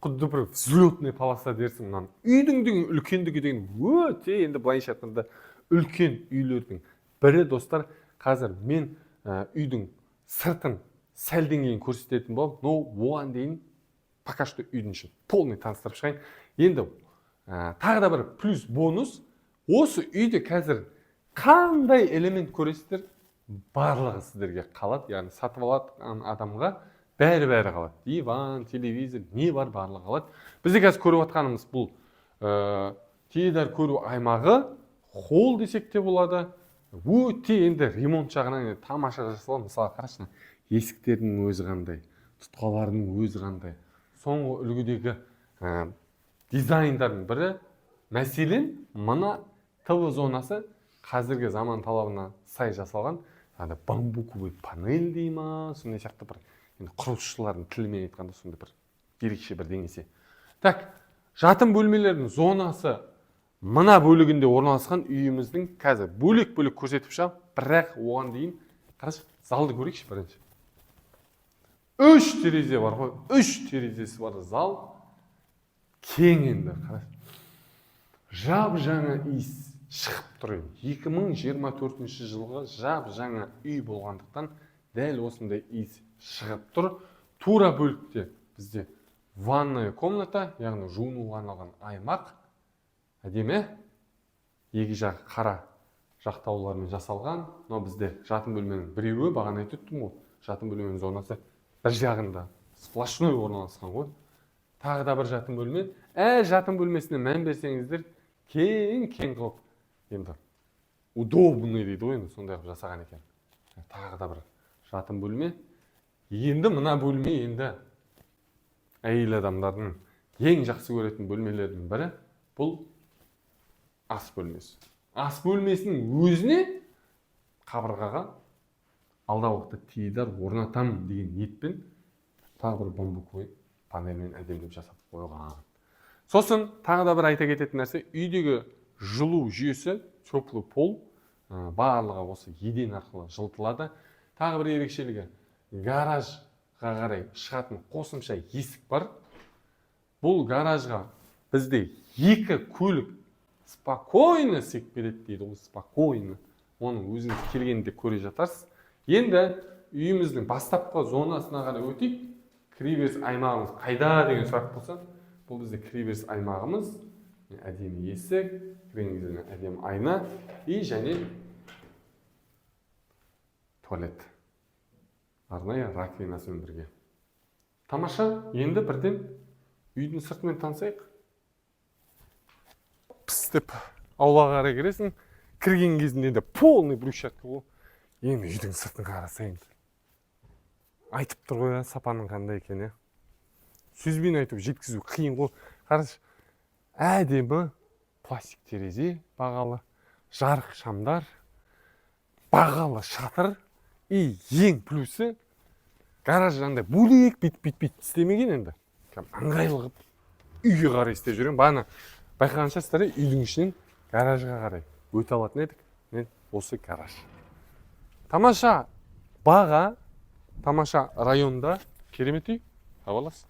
құдды бір взлетный полоса дерсің. Мынаны үйдің деген үлкендігі деген өте, енді былайша айтқанда үлкен үйлердің бірі. Достар, қазір мен үйдің сыртын сәлден кейін көрсететін болып, но оған дейін пока что үйдің ішін полный таныстырып шығайын. Енді тағы да бір плюс бонус, осы үйде қазір қандай элемент көресіздер, барлығы сіздерге қалады. Яғни сатып алатын адамға бәрі қалады. Диван, телевизор, не бар, барлығы қалады. Бізде қазір көріп отқанымыз бұл теледидар көру аймағы, холл десек те болады. Өте енді ремонт жағынан тамаша жасалған. Мысалы қарашына, есіктердің өзі қандай, тұтқалардың өзі қандай. Соңғы үлгідегі дизайндардың бірі. Мәселен, мына ТВ зонасы қазіргі заман талабына сай жасалған. Бамбуковый панель дей ма, сондай сияқты бір құрылысшылардың тілімен айтқанда сондай бір ерекше бір деңесе. Так, жатын бөлмелердің зонасы мына бөлігінде орналасқан. Үйіміздің қазір бөлек-бөлек көрсетіп шығам, бірақ оған дейін қараш, залды көрейікші бірінші. 3 терезе бар ғой, 3 терезесі бар зал. Кең енді, қараш. Жап-жаңа иіс шығып тұр. 2024 жылғы жап-жаңа үй болғандықтан дәл осындай иіс шығып тұр. Тура бөлікте бізде ванная комната, яғни жуынуға арналған аймақ. Әдемі, екі жағы қара жақтаулармен жасалған. Но бізде жатын бөлменің біреуі, бағана айтып өттім ғой, жатын бөлменің зонасы бір жағында сплошной орналасқан ғой. Тағы да бір жатын бөлме. Жатын бөлмесіне мән берсеңіздер, кең қылып, енді удобный дейді ғой, сондай қылып жасаған екен. Тағы да бір жатын бөлме. Енді мына бөлме енді әйел адамдардың ең жақсы көретін бөлмелердің бірі. Бұл ас бөлмесі. Ас бөлмесінің өзіне қабырғаға алдағы уақытта теледидар орнатамын деген ниетпен тағы бір бамбуковый панельмен әдемілеп жасап қойған. Сосын тағы да бір айта кететін нәрсе, үйдегі жылу жүйесі, теплый пол, барлығы осы еден арқылы жылытылады. Тағы бір ерекшелігі, гаражға қарай шығатын қосымша есік бар. Бұл гаражға бізде екі көлік спокойно сеп береді дейді, спокойно. Оның өзіңіз келгенде көре жатарсыз. Енді үйіміздің бастапқы зонасына қарай өтейік. Кіреберіс аймағымыз қайда деген сұрақ болса, бұл бізде кіреберіс аймағымыз. Әдемі есік, кіреңізден әдемі айна и және туалет. Арнайы раковинасымен бірге. Тамаша, енді бірден үйдің сыртымен танысайық. Пістіп аулаға қарай кіресің, кірген кезінде де полный брусчатка ғой. Енді үйдің сыртын қарасайын. Айтып тұр ғой, сапаның қандай екен. Сөзбен айтып жеткізу қиын ғой. Қараш, әдемі пластик терезе, бағалы жарық шамдар, бағалы шатыр. И ең плюсы, гараж жағында бөлек бит істемеген енді. Ыңғайлы үйге қарай істеп жүрген. Бағана байқағанша сіздер үйдің ішінен гаражға қарай өте алатын едік. Мен осы гараж. Тамаша баға, тамаша районда керемет үй. Табалас.